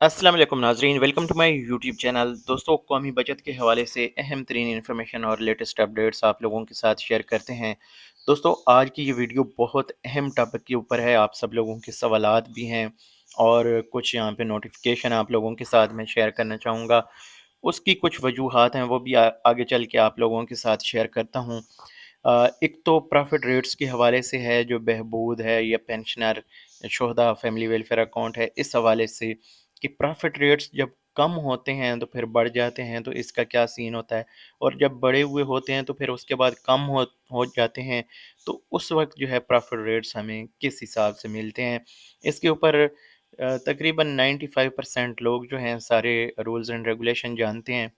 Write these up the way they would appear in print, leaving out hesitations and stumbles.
अस्सलाम वालेकुम नाजरीन, welcome to my YouTube channel. दोस्तों, कौमी बचत के हवाले से अहम तरीन इन्फॉर्मेशन और लेटेस्ट अपडेट्स आप लोगों के साथ शेयर करते हैं। दोस्तों, आज की ये वीडियो बहुत अहम टॉपिक के ऊपर है। आप सब लोगों के सवालात भी हैं और कुछ यहाँ पे नोटिफिकेशन आप लोगों के साथ मैं शेयर करना चाहूँगा। उसकी कुछ वजूहात हैं, वो भी आगे चल के आप लोगों के साथ शेयर करता हूँ। एक तो प्रॉफिट रेट्स के हवाले से है, जो बहबूद है या पेंशनर शोहदा फैमिली वेलफेयर अकाउंट है, इस हवाले से कि प्रॉफिट रेट्स जब कम होते हैं तो फिर बढ़ जाते हैं, तो इसका क्या सीन होता है। और जब बढ़े हुए होते हैं तो फिर उसके बाद कम हो जाते हैं, तो उस वक्त जो है प्रॉफिट रेट्स हमें किस हिसाब से मिलते हैं। इसके ऊपर तकरीबन 95% लोग जो हैं सारे रूल्स एंड रेगुलेशन जानते हैं,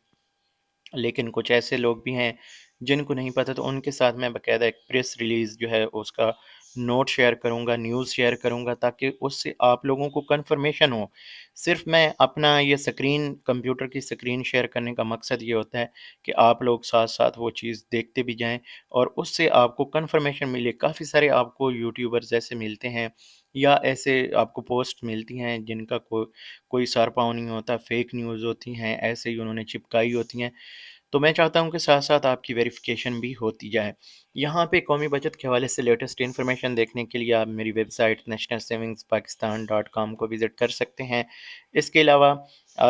लेकिन कुछ ऐसे लोग भी हैं जिनको नहीं पता, तो उनके साथ मैं बाकायदा एक प्रेस रिलीज़ जो है उसका नोट शेयर करूँगा, न्यूज़ शेयर करूँगा, ताकि उससे आप लोगों को कन्फर्मेशन हो। सिर्फ मैं अपना ये स्क्रीन, कंप्यूटर की स्क्रीन शेयर करने का मकसद ये होता है कि आप लोग साथ-साथ वो चीज़ देखते भी जाएँ और उससे आपको कन्फर्मेशन मिले। काफ़ी सारे आपको यूट्यूबर्स ऐसे मिलते हैं या ऐसे आपको पोस्ट मिलती हैं जिनका कोई सर पाँव नहीं होता, फेक न्यूज़ होती हैं, ऐसे ही उन्होंने चिपकाई होती हैं। तो मैं चाहता हूँ कि साथ-साथ आपकी वेरिफ़िकेशन भी होती जाए। यहाँ पे कौमी बचत के हवाले से लेटेस्ट इन्फॉर्मेशन देखने के लिए आप मेरी वेबसाइट nationalsavingspakistan.com को विज़िट कर सकते हैं। इसके अलावा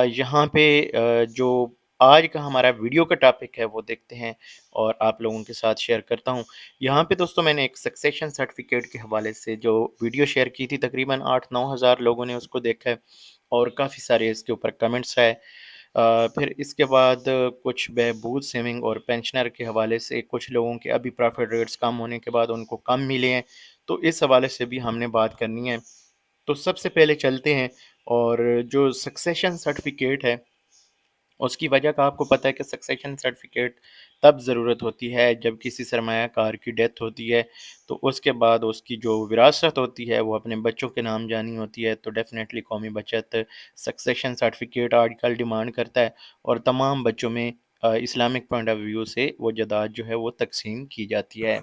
यहाँ पे जो आज का हमारा वीडियो का टॉपिक है वो देखते हैं और आप लोगों के साथ शेयर करता हूँ। यहाँ पे दोस्तों मैंने एक सक्सेशन सर्टिफ़िकेट के हवाले से जो वीडियो शेयर की थी, तकरीबन 8-9 हज़ार लोगों ने उसको देखा है और काफ़ी सारे इसके ऊपर कमेंट्स आए। फिर इसके बाद कुछ बहबूद सेविंग और पेंशनर के हवाले से कुछ लोगों के अभी प्रॉफिट रेट्स कम होने के बाद उनको कम मिले हैं, तो इस हवाले से भी हमने बात करनी है। तो सबसे पहले चलते हैं, और जो सक्सेशन सर्टिफिकेट है उसकी वजह का आपको पता है कि सक्सेशन सर्टिफिकेट तब ज़रूरत होती है जब किसी सरमायाकार की डेथ होती है, तो उसके बाद उसकी जो विरासत होती है वो अपने बच्चों के नाम जानी होती है। तो डेफ़िनेटली कौमी बचत सक्सेशन सर्टिफिकेट आजकल डिमांड करता है और तमाम बच्चों में इस्लामिक पॉइंट ऑफ व्यू से वो जायदाद जो है वो तकसीम की जाती है।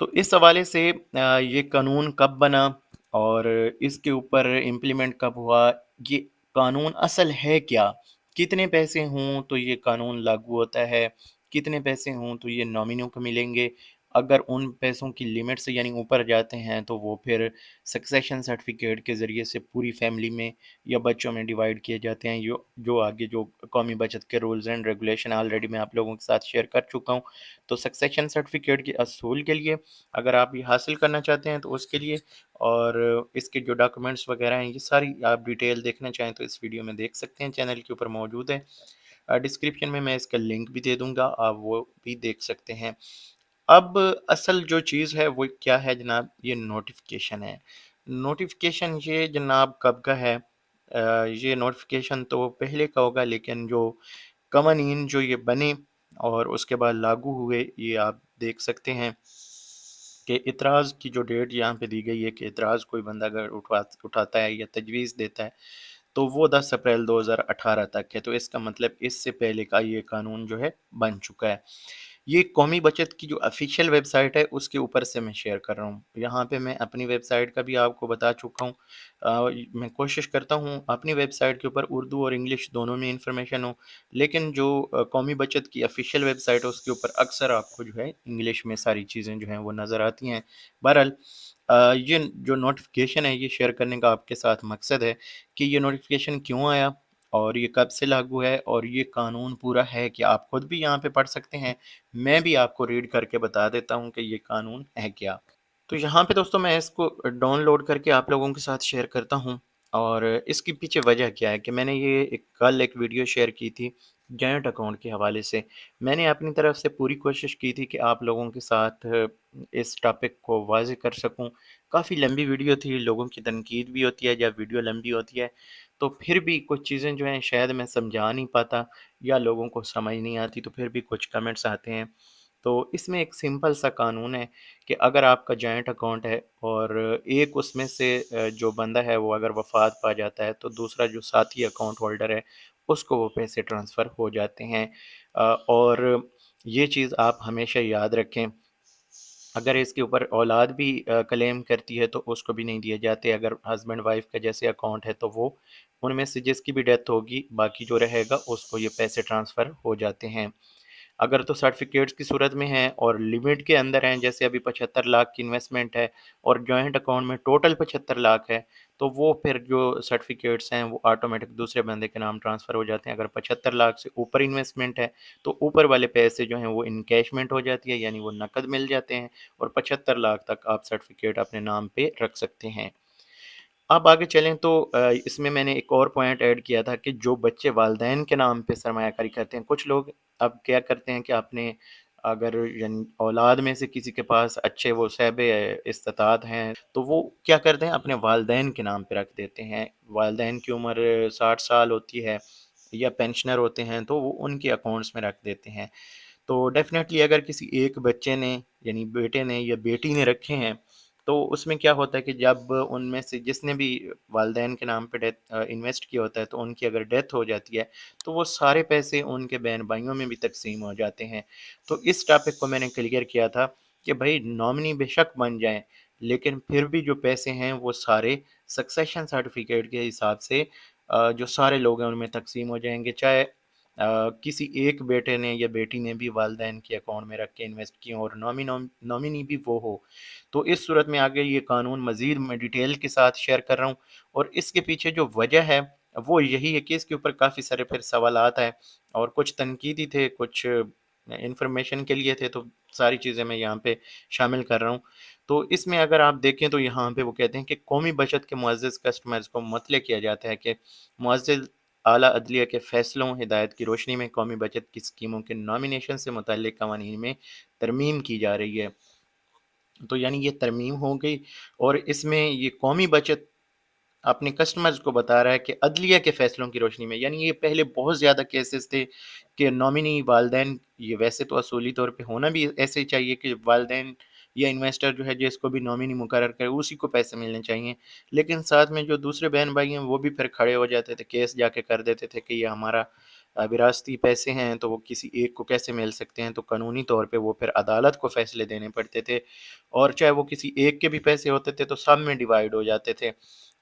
तो इस हवाले से ये कानून कब बना और इसके ऊपर इम्प्लीमेंट कब हुआ, ये कानून असल है क्या? कितने पैसे हों तो ये कानून लागू होता है, कितने पैसे हों तो ये नॉमिनियों को मिलेंगे, अगर उन पैसों की लिमिट से यानी ऊपर जाते हैं तो वो फिर सक्सेशन सर्टिफिकेट के ज़रिए से पूरी फैमिली में या बच्चों में डिवाइड किए जाते हैं। जो जो आगे जो कौमी बचत के रूल्स एंड रेगुलेशन ऑलरेडी मैं आप लोगों के साथ शेयर कर चुका हूँ। तो सक्सेशन सर्टिफिकेट के असूल के लिए, अगर आप ये हासिल करना चाहते हैं तो उसके लिए, और इसके जो डॉक्यूमेंट्स वगैरह हैं ये सारी आप डिटेल देखना चाहें तो इस वीडियो में देख सकते हैं, चैनल के ऊपर मौजूद है। डिस्क्रिप्शन में मैं इसका लिंक भी दे दूंगा, आप वो भी देख सकते हैं। अब असल जो चीज़ है वो क्या है जनाब, ये नोटिफिकेशन है। नोटिफिकेशन ये जनाब कब का है? ये नोटिफिकेशन तो पहले का होगा, लेकिन जो कवानीन जो ये बने और उसके बाद लागू हुए, ये आप देख सकते हैं कि इतराज़ की जो डेट यहाँ पे दी गई है कि इतराज़ कोई बंदा अगर उठाता है या तजवीज़ देता है तो वो 10 अप्रैल 2018 तक है। तो इसका मतलब इससे पहले का ये कानून जो है बन चुका है। ये कौमी बचत की जो ऑफ़िशियल वेबसाइट है उसके ऊपर से मैं शेयर कर रहा हूँ। यहाँ पे मैं अपनी वेबसाइट का भी आपको बता चुका हूँ। मैं कोशिश करता हूँ अपनी वेबसाइट के ऊपर उर्दू और इंग्लिश दोनों में इन्फॉर्मेशन हो, लेकिन जो कौमी बचत की ऑफ़िशियल वेबसाइट है उसके ऊपर अक्सर आपको जो है इंग्लिश में सारी चीज़ें जो हैं वो नज़र आती हैं। बहरहाल ये जो नोटिफ़िकेशन है ये शेयर करने का आपके साथ मकसद है कि ये नोटिफ़िकेशन क्यों आया और ये कब से लागू है और ये कानून पूरा है कि आप खुद भी यहाँ पे पढ़ सकते हैं। मैं भी आपको रीड करके बता देता हूँ कि ये कानून है क्या। तो यहाँ पे दोस्तों मैं इसको डाउनलोड करके आप लोगों के साथ शेयर करता हूँ, और इसके पीछे वजह क्या है कि मैंने ये कल एक वीडियो शेयर की थी जॉइंट अकाउंट के हवाले से। मैंने अपनी तरफ से पूरी कोशिश की थी कि आप लोगों के साथ इस टॉपिक को वाज़ेह कर सकूँ। काफ़ी लंबी वीडियो थी, लोगों की तनकीद भी होती है जब वीडियो लंबी होती है, तो फिर भी कुछ चीज़ें जो हैं शायद मैं समझा नहीं पाता या लोगों को समझ नहीं आती, तो फिर भी कुछ कमेंट्स आते हैं। तो इसमें एक सिंपल सा कानून है कि अगर आपका जॉइंट अकाउंट है और एक उसमें से जो बंदा है वो अगर वफ़ात पा जाता है, तो दूसरा जो साथी अकाउंट होल्डर है उसको वो पैसे ट्रांसफ़र हो जाते हैं। और ये चीज़ आप हमेशा याद रखें। अगर इसके ऊपर औलाद भी क्लेम करती है तो उसको भी नहीं दिए जाते। अगर हस्बैंड वाइफ का जैसे अकाउंट है तो वो उनमें से जिसकी भी डेथ होगी, बाकी जो रहेगा उसको ये पैसे ट्रांसफ़र हो जाते हैं। अगर तो सर्टिफ़िकेट्स की सूरत में हैं और लिमिट के अंदर हैं, जैसे अभी 75 लाख की इन्वेस्टमेंट है और जॉइंट अकाउंट में टोटल 75 लाख है, तो वो फिर जो सर्टिफ़िकेट्स हैं वो ऑटोमेटिक दूसरे बंदे के नाम ट्रांसफ़र हो जाते हैं। अगर 75 लाख से ऊपर इन्वेस्टमेंट है, तो ऊपर वाले पैसे जो हैं वो इनकैशमेंट हो जाती है, यानी वो नकद मिल जाते हैं, और 75 लाख तक आप सर्टिफ़िकेट अपने नाम पे रख सकते हैं। अब आगे चलें तो इसमें मैंने एक और पॉइंट ऐड किया था कि जो बच्चे वालिदैन के नाम पे सरमायाकारी करते हैं, कुछ लोग अब क्या करते हैं कि आपने अगर यानी औलाद में से किसी के पास अच्छे वो सहबे इस्तात हैं, तो वो क्या करते हैं अपने वालिदैन के नाम पे रख देते हैं। वालिदैन की उम्र 60 साल होती है या पेंशनर होते हैं, तो वो उनके अकाउंट्स में रख देते हैं। तो डेफ़िनेटली अगर किसी एक बच्चे ने यानी बेटे ने या बेटी ने रखे हैं, तो उसमें क्या होता है कि जब उनमें से जिसने भी वालिदैन के नाम पे इन्वेस्ट किया होता है, तो उनकी अगर डेथ हो जाती है, तो वो सारे पैसे उनके बहन-भाइयों में भी तक़सीम हो जाते हैं। तो इस टॉपिक को मैंने क्लियर किया था कि भई नॉमिनी बेशक बन जाएँ, लेकिन फिर भी जो पैसे हैं वो सारे सक्सेशन सर्टिफ़िकेट के हिसाब से जो सारे लोग हैं उनमें तक़सीम हो जाएँगे। चाहे किसी एक बेटे ने या बेटी ने भी वालिदैन के अकाउंट में रख के इन्वेस्ट किए हों और नॉमिनी भी वो हो। तो इस सूरत में आगे ये कानून मज़ीद मैं डिटेल के साथ शेयर कर रहा हूँ, और इसके पीछे जो वजह है वो यही है कि इसके ऊपर काफ़ी सारे फिर सवालात हैं, और कुछ तनकीदी थे, कुछ इन्फॉर्मेशन के लिए थे, तो सारी चीज़ें मैं यहाँ पे शामिल कर रहा हूँ। तो इसमें अगर आप देखें तो यहाँ पे वो कहते हैं कि कौमी बचत के मुअज़्ज़ज़ कस्टमर्स को मुतले किया जाता है कि मुअज़्ज़ज़ आला अदलिया के फ़ैसलों हिदायत की रोशनी में कौमी बचत की स्कीमों के नॉमिनेशन से मुतल्लिक़ कवानीन में तरमीम की जा रही है। तो यानी ये तरमीम हो गई, और इसमें ये कौमी बचत अपने कस्टमर्स को बता रहा है कि अदलिया के फ़ैसलों की रोशनी में, यानी ये पहले बहुत ज़्यादा केसेस थे कि नॉमिनी वालिदैन, ये वैसे तो असूली तौर पे होना भी ऐसे ही चाहिए कि वालिदैन या इन्वेस्टर जो है जिसको भी नॉमिनी मुकर्रर करे उसी को पैसे मिलने चाहिए। लेकिन साथ में जो दूसरे बहन-भाई हैं वो भी फिर खड़े हो जाते थे, केस जाके कर देते थे कि ये हमारा विरासती पैसे हैं, तो वो किसी एक को कैसे मिल सकते हैं, तो कानूनी तौर पे वो फिर अदालत को फ़ैसले देने पड़ते थे, और चाहे वो किसी एक के भी पैसे होते थे तो सब में डिवाइड हो जाते थे।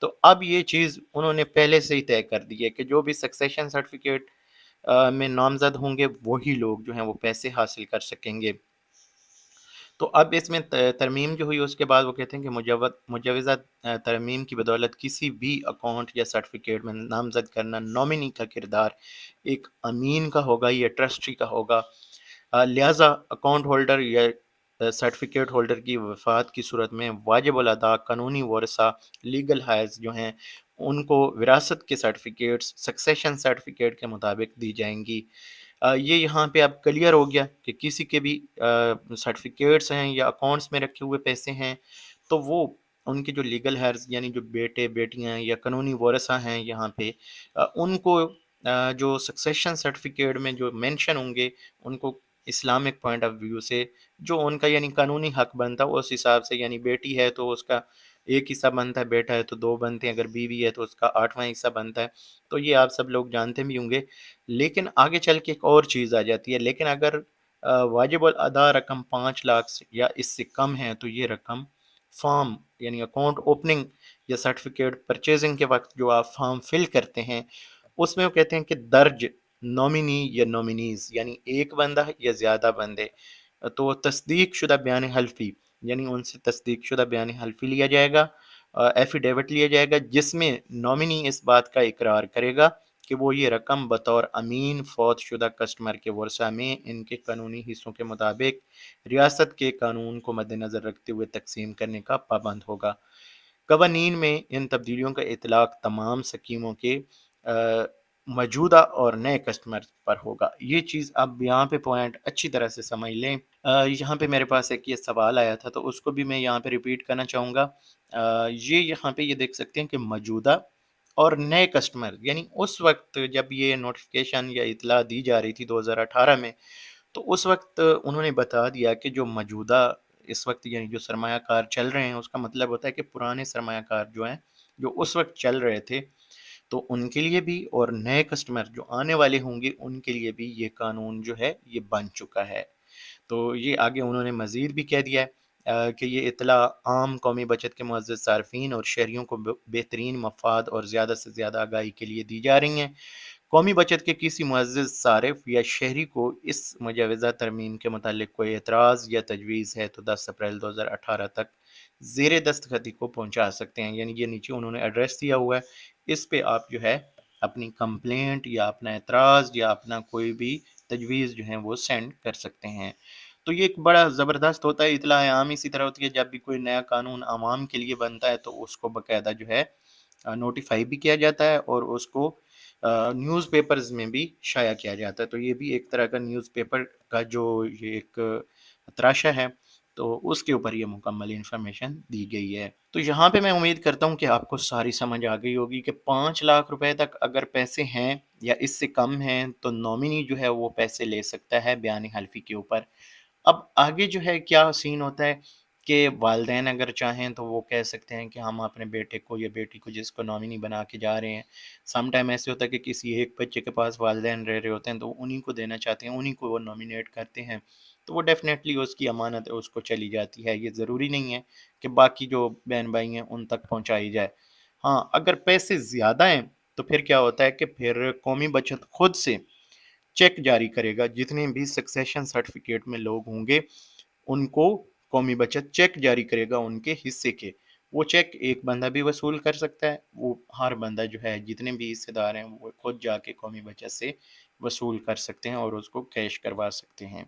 तो अब ये चीज़ उन्होंने पहले से ही तय कर दी है कि जो भी सक्सेशन सर्टिफ़िकेट में नामज़द होंगे वही लोग जो हैं वो पैसे हासिल कर सकेंगे। तो अब इसमें तरमीम जो हुई उसके बाद वो कहते हैं कि मुजवज़ा तरमीम की बदौलत किसी भी अकाउंट या सर्टिफ़िकेट में नामज़द करना नॉमिनी का किरदार एक अमीन का होगा या ट्रस्टी का होगा। लिहाजा अकाउंट होल्डर या सर्टिफिकेट होल्डर की वफ़ात की सूरत में वाजिबुल अदा कानूनी वरसा लीगल हायर्स जो हैं उनको विरासत के सर्टिफिकेट्स सक्सेशन सर्टिफिकेट के मुताबिक दी जाएंगी। ये यहाँ पे अब क्लियर हो गया कि किसी के भी सर्टिफिकेट्स हैं या अकाउंट्स में रखे हुए पैसे हैं, तो वो उनके जो लीगल हेयर्स यानी जो बेटे बेटियां या कानूनी वारसा हैं यहाँ पे, उनको जो सक्सेशन सर्टिफिकेट में जो मेंशन होंगे, उनको इस्लामिक पॉइंट ऑफ व्यू से जो उनका यानी कानूनी हक बनता है उस हिसाब से, यानी बेटी है तो उसका एक हिस्सा बनता है, बेटा है तो दो बनते हैं, अगर बीवी है तो उसका 8वां हिस्सा बनता है। तो ये आप सब लोग जानते भी होंगे। लेकिन आगे चल के एक और चीज़ आ जाती है, लेकिन अगर वाजिबुल अदा रकम 5 लाख से या इससे कम है, तो ये रकम फॉर्म यानी अकाउंट ओपनिंग या सर्टिफिकेट परचेजिंग के वक्त जो आप फॉर्म फिल करते हैं, उसमें वो कहते हैं कि दर्ज नॉमिनी या नॉमिनीज़ यानी एक बंदा है या ज़्यादा बंदे, तो तस्दीक शुदा बयान हल्फी यानी उनसे तस्दीक शुदा बयान हल्फी लिया जाएगा, एफिडेविट लिया जाएगा, जिसमें नॉमिनी इस बात का इकरार करेगा कि वो ये रकम बतौर अमीन फौत शुदा कस्टमर के वर्सा में इनके कानूनी हिस्सों के मुताबिक रियासत के कानून को मद्देनज़र रखते हुए तकसीम करने का पाबंद होगा। कवानीन में इन तब्दीलियों का इतलाक़ तमाम स्कीमों के मौजूदा और नए कस्टमर पर होगा। ये चीज़ आप यहाँ पे पॉइंट अच्छी तरह से समझ लें। यहाँ पे मेरे पास एक ये सवाल आया था, तो उसको भी मैं यहाँ पे रिपीट करना चाहूँगा। ये यहाँ पे ये देख सकते हैं कि मौजूदा और नए कस्टमर, यानी उस वक्त जब ये नोटिफिकेशन या इतला दी जा रही थी 2018 में, तो उस वक्त उन्होंने बता दिया कि जो मौजूदा इस वक्त यानी जो सरमायाकार चल रहे हैं, उसका मतलब होता है कि पुराने सरमायाकार जो हैं, जो उस वक्त चल रहे थे, तो उनके लिए भी और नए कस्टमर जो आने वाले होंगे उनके लिए भी ये कानून जो है ये बन चुका है। तो ये आगे उन्होंने मज़ीद भी कह दिया है کہ یہ اطلاع عام قومی بچت کے معزز صارفین اور شہریوں کو بہترین مفاد اور زیادہ سے زیادہ آگاہی کے لیے دی جا رہی ہیں۔ قومی بچت کے کسی معزز صارف یا شہری کو اس مجوزہ ترمیم کے متعلق کوئی اعتراض یا تجویز ہے تو 10 اپریل 2018 تک زیر دستخطی کو پہنچا سکتے ہیں، یعنی یہ نیچے انہوں نے ایڈریس دیا ہوا ہے، اس پہ آپ جو ہے اپنی کمپلینٹ یا اپنا اعتراض یا اپنا کوئی بھی تجویز جو ہے وہ سینڈ کر سکتے ہیں۔ تو یہ ایک بڑا زبردست ہوتا ہے، اطلاع عام اسی طرح ہوتی ہے جب بھی کوئی نیا قانون عوام کے لیے بنتا ہے تو اس کو باقاعدہ جو ہے نوٹیفائی بھی کیا جاتا ہے اور اس کو نیوز پیپرز میں بھی شائع کیا جاتا ہے۔ تو یہ بھی ایک طرح کا نیوز پیپر کا جو یہ ایک تراشہ ہے تو اس کے اوپر یہ مکمل انفارمیشن دی گئی ہے۔ تو یہاں پہ میں امید کرتا ہوں کہ آپ کو ساری سمجھ آ گئی ہوگی کہ 5 لاکھ روپے تک اگر پیسے ہیں یا اس سے کم ہیں تو نومنی جو ہے وہ پیسے لے سکتا ہے بیان حلفی کے اوپر۔ اب آگے جو ہے کیا سین ہوتا ہے کہ والدین اگر چاہیں تو وہ کہہ سکتے ہیں کہ ہم اپنے بیٹے کو یا بیٹی کو جس کو نامنی بنا کے جا رہے ہیں، سم ٹائم ایسے ہوتا ہے کہ کسی ایک بچے کے پاس والدین رہ رہے ہوتے ہیں تو انہی کو دینا چاہتے ہیں، انہی کو وہ نامینیٹ کرتے ہیں، تو وہ ڈیفینیٹلی اس کی امانت اس کو چلی جاتی ہے۔ یہ ضروری نہیں ہے کہ باقی جو بہن بھائی ہیں ان تک پہنچائی جائے۔ ہاں اگر پیسے زیادہ ہیں تو پھر کیا ہوتا ہے کہ پھر قومی بچت خود سے چیک جاری کرے گا، جتنے بھی سکسیشن سرٹیفکیٹ میں لوگ ہوں گے ان کو قومی بچت چیک جاری کرے گا ان کے حصے کے۔ وہ چیک ایک بندہ بھی وصول کر سکتا ہے، وہ ہر بندہ جو ہے جتنے بھی حصے دار ہیں وہ خود جا کے قومی بچت سے وصول کر سکتے ہیں اور اس کو کیش کروا سکتے ہیں۔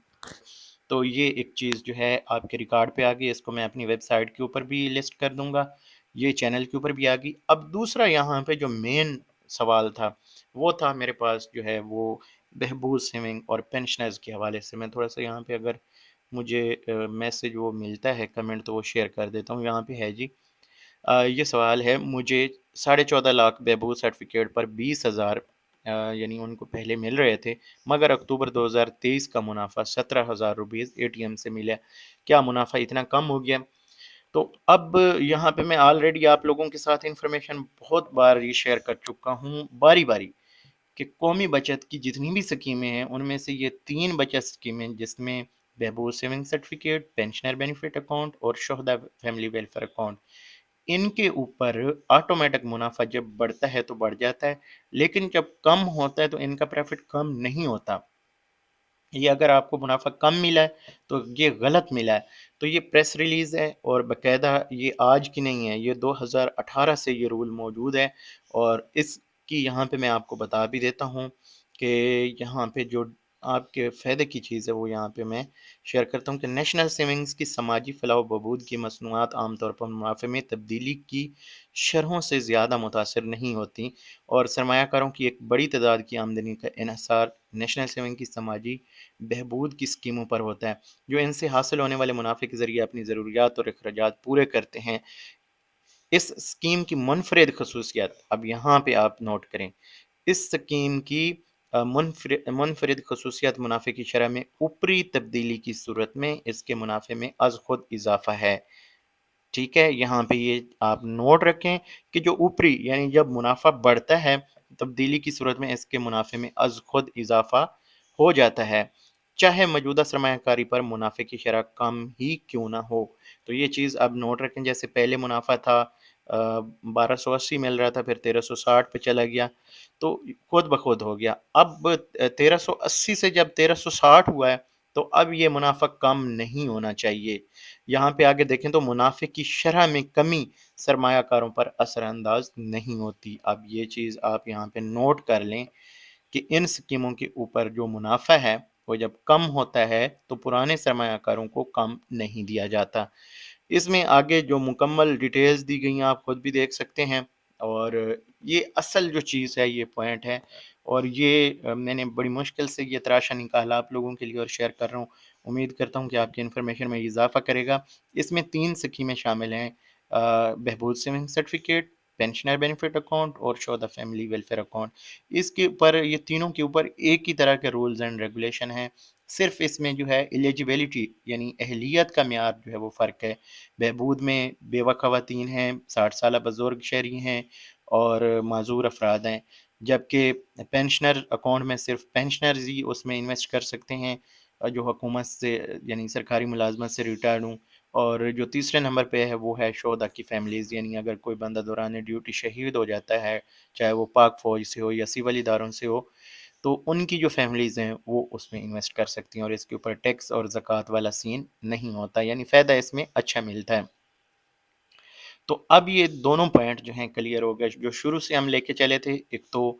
تو یہ ایک چیز جو ہے آپ کے ریکارڈ پہ آ گئی، اس کو میں اپنی ویب سائٹ کے اوپر بھی لسٹ کر دوں گا، یہ چینل کے اوپر بھی آ گئی۔ اب دوسرا یہاں پہ جو مین سوال تھا وہ تھا میرے پاس جو ہے وہ بہبود سیونگ اور پینشنرز کے حوالے سے۔ میں تھوڑا سا یہاں پہ اگر مجھے میسج وہ ملتا ہے کمنٹ تو وہ شیئر کر دیتا ہوں۔ یہاں پہ ہے جی، یہ سوال ہے، مجھے 14.5 لاکھ بہبود سرٹیفکیٹ پر 20,000 یعنی ان کو پہلے مل رہے تھے، مگر اکتوبر 2023 کا منافع 17,000 روپیز اے ٹی ایم سے ملا، کیا منافع اتنا کم ہو گیا؟ تو اب یہاں پہ میں آلریڈی آپ لوگوں کے ساتھ انفارمیشن بہت بار یہ شیئر کر چکا ہوں باری باری کہ قومی بچت کی جتنی بھی سکیمیں ہیں ان میں سے یہ 3 بچت سکیمیں جس میں بہبود saving certificate, pensioner benefit account اور شہداء فیملی ویلفیئر اکاؤنٹ، ان کے اوپر آٹومیٹک منافع جب بڑھتا ہے تو بڑھ جاتا ہے، لیکن جب کم ہوتا ہے تو ان کا پروفٹ کم نہیں ہوتا۔ یہ اگر آپ کو منافع کم ملا ہے تو یہ غلط ملا ہے۔ تو یہ پریس ریلیز ہے اور باقاعدہ یہ آج کی نہیں ہے، یہ 2018 سے یہ رول موجود ہے، اور اس کی یہاں پہ میں آپ کو بتا بھی دیتا ہوں کہ یہاں پہ جو آپ کے فائدے کی چیز ہے وہ یہاں پہ میں شیئر کرتا ہوں کہ نیشنل سیونگز کی سماجی فلاح و بہبود کی مصنوعات عام طور پر منافع میں تبدیلی کی شرحوں سے زیادہ متاثر نہیں ہوتی، اور سرمایہ کاروں کی ایک بڑی تعداد کی آمدنی کا انحصار نیشنل سیونگ کی سماجی بہبود کی اسکیموں پر ہوتا ہے، جو ان سے حاصل ہونے والے منافع کے ذریعے اپنی ضروریات اور اخراجات پورے کرتے ہیں۔ اس اسکیم کی منفرد خصوصیت، اب یہاں پہ آپ نوٹ کریں، اس اسکیم کی منفرد خصوصیت منافع کی شرح میں اوپری تبدیلی کی صورت میں اس کے منافع میں از خود اضافہ ہے۔ ٹھیک ہے، یہاں پہ یہ آپ نوٹ رکھیں کہ جو اوپری یعنی جب منافع بڑھتا ہے تبدیلی کی صورت میں اس کے منافع میں از خود اضافہ ہو جاتا ہے، چاہے موجودہ سرمایہ کاری پر منافع کی شرح کم ہی کیوں نہ ہو۔ تو یہ چیز اب نوٹ رکھیں، جیسے پہلے منافع تھا 1280 مل رہا تھا، پھر 1360 پہ چلا گیا تو خود بخود ہو گیا، اب 1380 سے جب 1360 ہوا ہے تو اب یہ منافع کم نہیں ہونا چاہیے۔ یہاں پہ آگے دیکھیں تو منافع کی شرح میں کمی سرمایہ کاروں پر اثر انداز نہیں ہوتی۔ اب یہ چیز آپ یہاں پہ نوٹ کر لیں کہ ان سکیموں کے اوپر جو منافع ہے وہ جب کم ہوتا ہے تو پرانے سرمایہ کاروں کو کم نہیں دیا جاتا۔ اس میں آگے جو مکمل ڈیٹیلز دی گئی ہیں آپ خود بھی دیکھ سکتے ہیں، اور یہ اصل جو چیز ہے یہ پوائنٹ ہے، اور یہ میں نے بڑی مشکل سے یہ تراشا نکالا آپ لوگوں کے لیے اور شیئر کر رہا ہوں۔ امید کرتا ہوں کہ آپ کی انفارمیشن میں اضافہ کرے گا۔ اس میں 3 سکیمیں شامل ہیں، بہبود saving certificate, pensioner benefit account اور شہداء فیملی ویلفیئر اکاؤنٹ۔ اس کے اوپر یہ تینوں کے اوپر ایک ہی طرح کے رولز اینڈ ریگولیشن ہیں، صرف اس میں جو ہے ایلیجیبلٹی یعنی اہلیت کا معیار جو ہے وہ فرق ہے۔ بہبود میں بیوہ خواتین ہیں، 60 سالہ بزرگ شہری ہیں اور معذور افراد ہیں، جبکہ پینشنر اکاؤنٹ میں صرف پینشنرز ہی اس میں انویسٹ کر سکتے ہیں جو حکومت سے یعنی سرکاری ملازمت سے ریٹائرڈ ہوں، اور جو تیسرے نمبر پہ ہے وہ ہے شہداء کی فیملیز، یعنی اگر کوئی بندہ دوران ڈیوٹی شہید ہو جاتا ہے، چاہے وہ پاک فوج سے ہو یا سول اداروں سے ہو، تو ان کی جو فیملیز ہیں وہ اس میں انویسٹ کر سکتی ہیں، اور اس کے اوپر ٹیکس اور زکوٰۃ والا سین نہیں ہوتا، یعنی فائدہ اس میں اچھا ملتا ہے۔ تو اب یہ دونوں پوائنٹ جو ہیں کلیئر ہو گئے، جو شروع سے ہم لے کے چلے تھے، ایک تو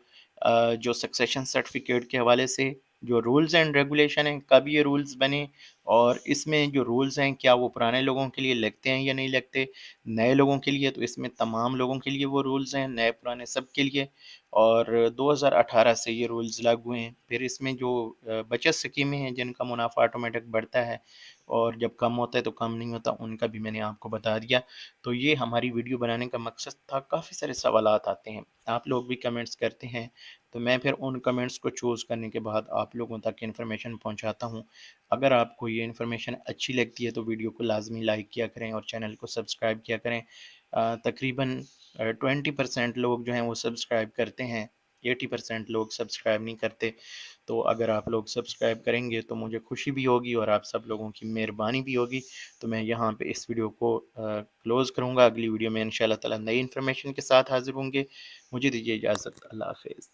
جو سکسیشن سرٹیفکیٹ کے حوالے سے جو رولز اینڈ ریگولیشن ہیں، کب یہ رولز بنے، اور اس میں جو رولز ہیں کیا وہ پرانے لوگوں کے لیے لگتے ہیں یا نہیں لگتے، نئے لوگوں کے لیے تو اس میں تمام لوگوں کے لیے وہ رولز ہیں، نئے پرانے سب کے لیے، اور 2018 سے یہ رولز لاگو ہیں۔ پھر اس میں جو بچت سکیمیں ہیں جن کا منافع آٹومیٹک بڑھتا ہے، اور جب کم ہوتا ہے تو کم نہیں ہوتا، ان کا بھی میں نے آپ کو بتا دیا۔ تو یہ ہماری ویڈیو بنانے کا مقصد تھا۔ کافی سارے سوالات آتے ہیں، آپ لوگ بھی کمنٹس کرتے ہیں، تو میں پھر ان کمنٹس کو چوز کرنے کے بعد آپ لوگوں تک انفارمیشن پہنچاتا ہوں۔ اگر آپ کو یہ انفارمیشن اچھی لگتی ہے تو ویڈیو کو لازمی لائک کیا کریں اور چینل کو سبسکرائب کیا کریں۔ تقریباً 20% لوگ جو ہیں وہ سبسکرائب کرتے ہیں، 80% لوگ سبسکرائب نہیں کرتے، تو اگر آپ لوگ سبسکرائب کریں گے تو مجھے خوشی بھی ہوگی اور آپ سب لوگوں کی مہربانی بھی ہوگی۔ تو میں یہاں پہ اس ویڈیو کو کلوز کروں گا۔ اگلی ویڈیو میں انشاءاللہ تعالی نئی انفارمیشن کے ساتھ حاضر ہوں گے۔ مجھے دیجیے اجازت، اللہ حافظ۔